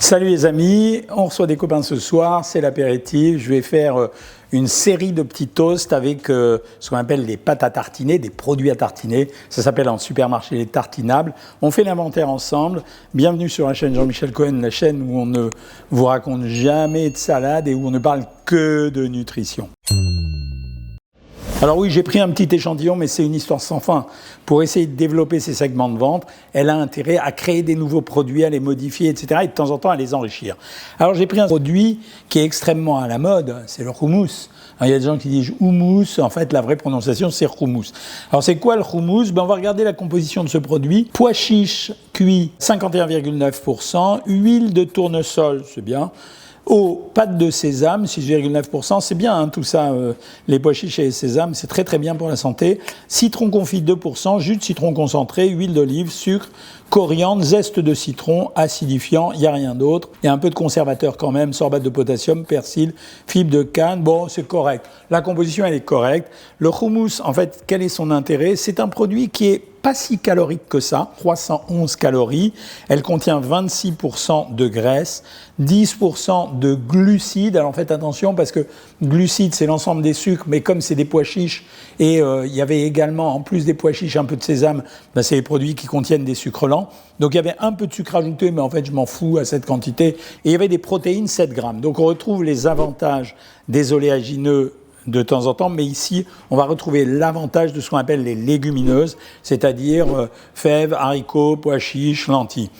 Salut les amis, on reçoit des copains ce soir, c'est l'apéritif. Je vais faire une série de petits toasts avec ce qu'on appelle des pâtes à tartiner, des produits à tartiner. Ça s'appelle en supermarché les tartinables. On fait l'inventaire ensemble. Bienvenue sur la chaîne Jean-Michel Cohen, la chaîne où on ne vous raconte jamais de salade et où on ne parle que de nutrition. Alors oui, j'ai pris un petit échantillon, mais c'est une histoire sans fin. Pour essayer de développer ces segments de vente, elle a intérêt à créer des nouveaux produits, à les modifier, etc. et de temps en temps à les enrichir. Alors j'ai pris un produit qui est extrêmement à la mode, c'est le houmous. Alors, il y a des gens qui disent houmous, en fait la vraie prononciation c'est houmous. Alors c'est quoi le houmous? On va regarder la composition de ce produit. Pois chiches cuits 51,9%, huile de tournesol, c'est bien. Eau, pâte de sésame, 6,9%, c'est bien hein, tout ça, les pois chiches et les sésames, c'est très très bien pour la santé. Citron confit 2%, jus de citron concentré, huile d'olive, sucre, coriandre, zeste de citron, acidifiant, il n'y a rien d'autre. Il y a un peu de conservateur quand même, sorbate de potassium, persil, fibre de canne, bon c'est correct. La composition elle est correcte. Le houmous, en fait, quel est son intérêt? C'est un produit qui est pas si calorique que ça, 311 calories. Elle contient 26% de graisse, 10% de glucides. Alors faites attention parce que glucides, c'est l'ensemble des sucres, mais comme c'est des pois chiches et il y avait également, en plus des pois chiches, un peu de sésame, ben, c'est les produits qui contiennent des sucres lents. Donc il y avait un peu de sucre ajouté, mais en fait je m'en fous à cette quantité. Et il y avait des protéines, 7 grammes. Donc on retrouve les avantages des oléagineux de temps en temps, mais ici, on va retrouver l'avantage de ce qu'on appelle les légumineuses, c'est-à-dire fèves, haricots, pois chiches, lentilles.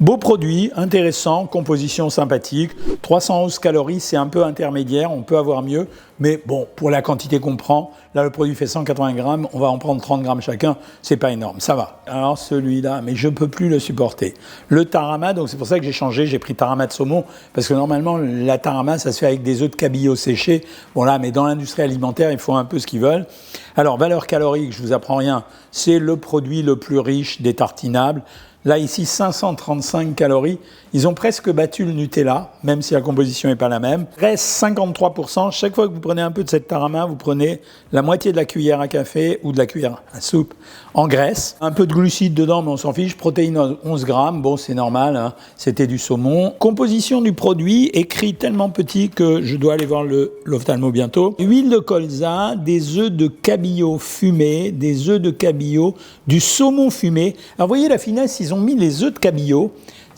Beau produit, intéressant, composition sympathique, 311 calories, c'est un peu intermédiaire, on peut avoir mieux, mais bon, pour la quantité qu'on prend, là le produit fait 180 grammes, on va en prendre 30 grammes chacun, c'est pas énorme, ça va. Alors celui-là, mais je peux plus le supporter. Le tarama, donc c'est pour ça que j'ai changé, j'ai pris tarama de saumon, parce que normalement la tarama, ça se fait avec des œufs de cabillaud séchés, bon là, mais dans l'industrie alimentaire, ils font un peu ce qu'ils veulent. Alors, valeur calorique, je vous apprends rien, c'est le produit le plus riche des tartinables. Là, ici, 535 calories. Ils ont presque battu le Nutella, même si la composition n'est pas la même. Reste 53%. Chaque fois que vous prenez un peu de cette tarama, vous prenez la moitié de la cuillère à café ou de la cuillère à soupe en graisse. Un peu de glucides dedans, mais on s'en fiche. Protéines 11 grammes. Bon, c'est normal, hein. C'était du saumon. Composition du produit, écrit tellement petit que je dois aller voir l'ophtalmo bientôt. Huile de colza, des œufs de cabillaud fumés, des œufs de cabillaud, du saumon fumé. Alors, vous voyez la finesse, ils ont mis les œufs de cabillaud.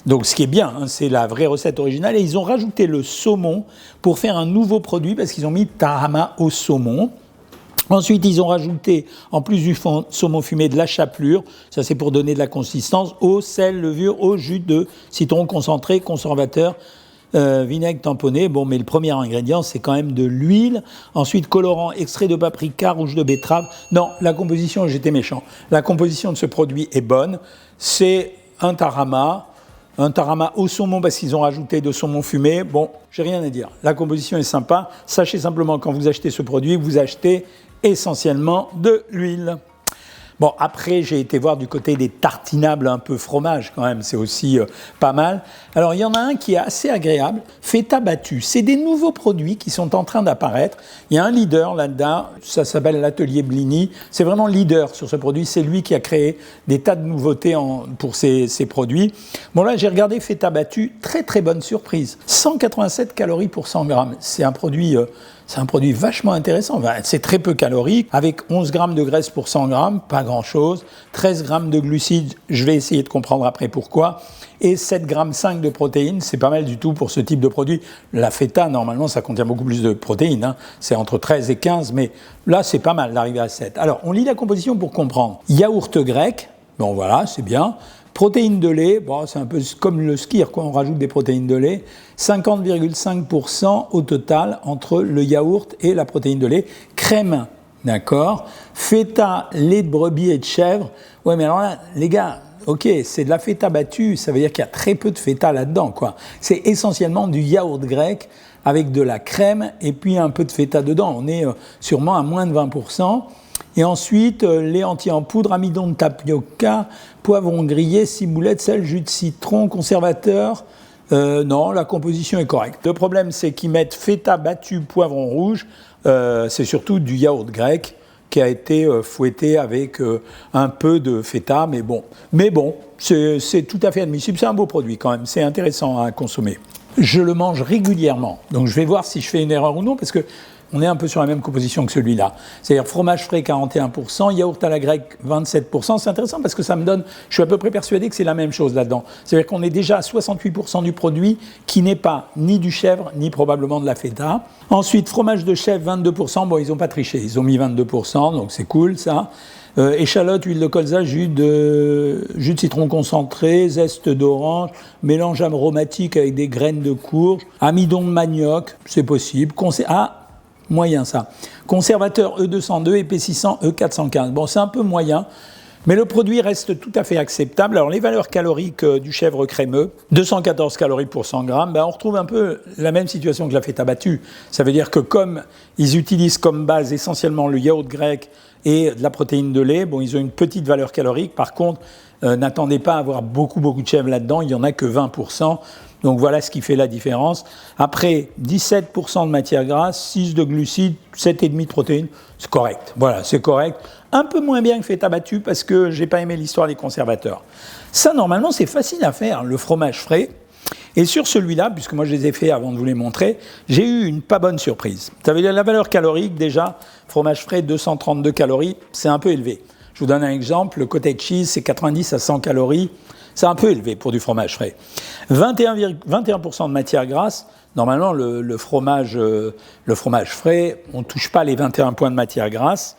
Donc ce qui est bien, hein, c'est la vraie recette originale. Et ils ont rajouté le saumon pour faire un nouveau produit parce qu'ils ont mis tarama au saumon. Ensuite, ils ont rajouté, en plus du saumon fumé, de la chapelure. Ça, c'est pour donner de la consistance. Eau, sel, levure, eau, jus de citron concentré, conservateur, vinaigre tamponné. Bon, mais le premier ingrédient, c'est quand même de l'huile. Ensuite, colorant, extrait de paprika, rouge de betterave. Non, la composition, j'étais méchant. La composition de ce produit est bonne. C'est un tarama au saumon parce qu'ils ont rajouté de saumon fumé. Bon, j'ai rien à dire. La composition est sympa. Sachez simplement quand vous achetez ce produit, vous achetez essentiellement de l'huile. Bon, après, j'ai été voir du côté des tartinables un peu fromage quand même, c'est aussi pas mal. Alors, il y en a un qui est assez agréable, feta battu. C'est des nouveaux produits qui sont en train d'apparaître. Il y a un leader là-dedans, ça s'appelle l'atelier Blini. C'est vraiment leader sur ce produit, c'est lui qui a créé des tas de nouveautés pour ces produits. Bon, là, j'ai regardé feta battu, très très bonne surprise. 187 calories pour 100 grammes. C'est un produit vachement intéressant. C'est très peu calorique, avec 11 grammes de graisse pour 100 grammes, pas grand-chose, 13 grammes de glucides, je vais essayer de comprendre après pourquoi, et 7,5 grammes de protéines, c'est pas mal du tout pour ce type de produit. La feta, normalement, ça contient beaucoup plus de protéines, hein. C'est entre 13 et 15, mais là, c'est pas mal d'arriver à 7. Alors, on lit la composition pour comprendre. Yaourt grec, bon voilà, c'est bien. Protéines de lait, bon, c'est un peu comme le skyr, quoi, on rajoute des protéines de lait. 50,5% au total entre le yaourt et la protéine de lait. Crème, d'accord. Feta, lait de brebis et de chèvre. Ouais, mais alors là, les gars, ok, c'est de la feta battue, ça veut dire qu'il y a très peu de feta là-dedans, quoi. C'est essentiellement du yaourt grec avec de la crème et puis un peu de feta dedans. On est sûrement à moins de 20%. Et ensuite, lait entier en poudre, amidon de tapioca, poivron grillé, ciboulette, sel, jus de citron, conservateur. Non, la composition est correcte. Le problème, c'est qu'ils mettent feta battu, poivron rouge. C'est surtout du yaourt grec. qui a été fouetté avec un peu de feta, mais bon, c'est tout à fait admissible. C'est un beau produit quand même, c'est intéressant à consommer. Je le mange régulièrement, donc je vais voir si je fais une erreur ou non, parce que on est un peu sur la même composition que celui-là. C'est-à-dire fromage frais 41%, yaourt à la grecque 27%. C'est intéressant parce que ça me donne, je suis à peu près persuadé que c'est la même chose là-dedans. C'est-à-dire qu'on est déjà à 68% du produit qui n'est pas ni du chèvre, ni probablement de la feta. Ensuite, fromage de chèvre 22%. Bon, ils n'ont pas triché, ils ont mis 22%, donc c'est cool ça. Échalote, huile de colza, jus de citron concentré, zeste d'orange, mélange aromatique avec des graines de courge, amidon de manioc, c'est possible. Moyen ça. Conservateur E202, épaississant E415. Bon, c'est un peu moyen, mais le produit reste tout à fait acceptable. Alors, les valeurs caloriques du chèvre crémeux, 214 calories pour 100 grammes, on retrouve un peu la même situation que la feta battue. Ça veut dire que comme ils utilisent comme base essentiellement le yaourt grec et de la protéine de lait, bon, ils ont une petite valeur calorique. Par contre, n'attendez pas à avoir beaucoup de chèvre là-dedans, il n'y en a que 20%. Donc voilà ce qui fait la différence. Après, 17% de matière grasse, 6 de glucides, 7,5 de protéines, c'est correct. Voilà, c'est correct. Un peu moins bien que feta battue parce que j'ai pas aimé l'histoire des conservateurs. Ça, normalement, c'est facile à faire, le fromage frais. Et sur celui-là, puisque moi je les ai faits avant de vous les montrer, j'ai eu une pas bonne surprise. Ça veut dire la valeur calorique, déjà, fromage frais, 232 calories, c'est un peu élevé. Je vous donne un exemple, le cottage cheese, c'est 90 à 100 calories. C'est un peu élevé pour du fromage frais. 21% de matière grasse. Normalement, le fromage frais, on ne touche pas les 21 points de matière grasse.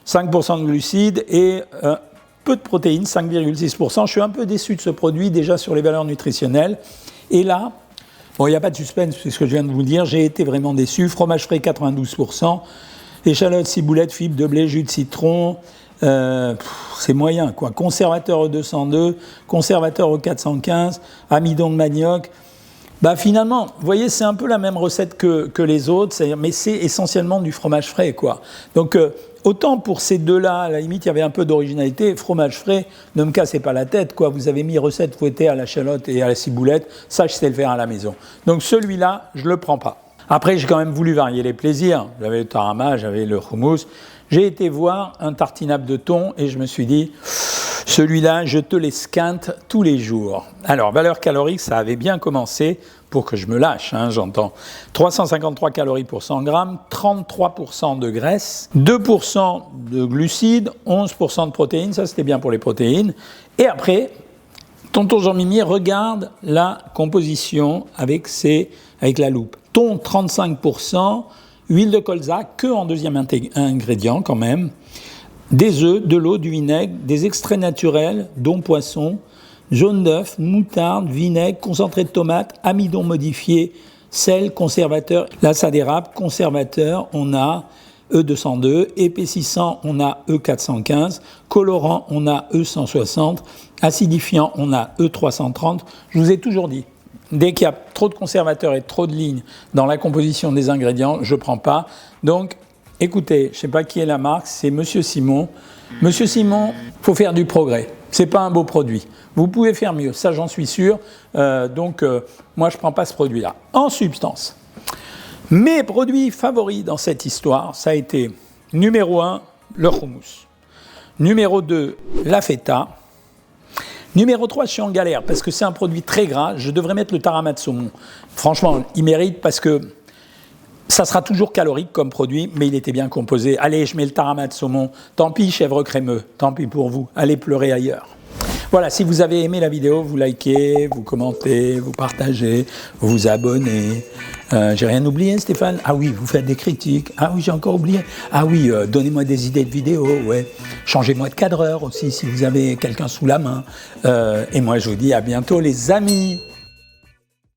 5% de glucides et peu de protéines, 5,6%. Je suis un peu déçu de ce produit, déjà sur les valeurs nutritionnelles. Et là, bon, il n'y a pas de suspense, c'est ce que je viens de vous dire. J'ai été vraiment déçu. Fromage frais, 92%. Échalote, ciboulette, fibres de blé, jus de citron. C'est moyen, quoi. Conservateur E202, conservateur E415, amidon de manioc. Finalement, vous voyez, c'est un peu la même recette que les autres, mais c'est essentiellement du fromage frais, quoi. Donc, autant pour ces deux-là, à la limite, il y avait un peu d'originalité. Fromage frais, ne me cassez pas la tête, quoi. Vous avez mis recette fouettée à la l'échalote et à la ciboulette. Ça, je sais le faire à la maison. Donc, celui-là, je ne le prends pas. Après, j'ai quand même voulu varier les plaisirs. J'avais le tarama, j'avais le hummus. J'ai été voir un tartinable de thon et je me suis dit, celui-là, je te l'esquinte tous les jours. Alors, valeur calorique, ça avait bien commencé pour que je me lâche, j'entends. 353 calories pour 100 grammes, 33% de graisse, 2% de glucides, 11% de protéines, ça c'était bien pour les protéines. Et après, tonton Jean-Mimi regarde la composition avec la loupe. Thon, 35%, huile de colza, que en deuxième ingrédient quand même, des œufs, de l'eau, du vinaigre, des extraits naturels, dont poisson, jaune d'œuf, moutarde, vinaigre, concentré de tomate, amidon modifié, sel, conservateur. Là, ça dérape. Conservateur, on a E202. Épaississant, on a E415. Colorant, on a E160. Acidifiant, on a E330. Je vous ai toujours dit, dès qu'il y a trop de conservateurs et trop de lignes dans la composition des ingrédients, je ne prends pas. Donc, écoutez, je ne sais pas qui est la marque, c'est Monsieur Simon. Monsieur Simon, il faut faire du progrès. Ce n'est pas un beau produit. Vous pouvez faire mieux, ça j'en suis sûr. Moi, je ne prends pas ce produit-là. En substance, mes produits favoris dans cette histoire, ça a été numéro 1, le hummus. Numéro 2, la feta. Numéro 3, je suis en galère parce que c'est un produit très gras. Je devrais mettre le tarama de saumon. Franchement, il mérite parce que ça sera toujours calorique comme produit, mais il était bien composé. Allez, je mets le tarama de saumon. Tant pis, chèvre crémeux. Tant pis pour vous. Allez pleurer ailleurs. Voilà, si vous avez aimé la vidéo, vous likez, vous commentez, vous partagez, vous vous abonnez. J'ai rien oublié, Stéphane? Ah oui, vous faites des critiques. Ah oui, j'ai encore oublié. Ah oui, donnez-moi des idées de vidéos, ouais. Changez-moi de cadreur aussi, si vous avez quelqu'un sous la main. Et moi, je vous dis à bientôt, les amis.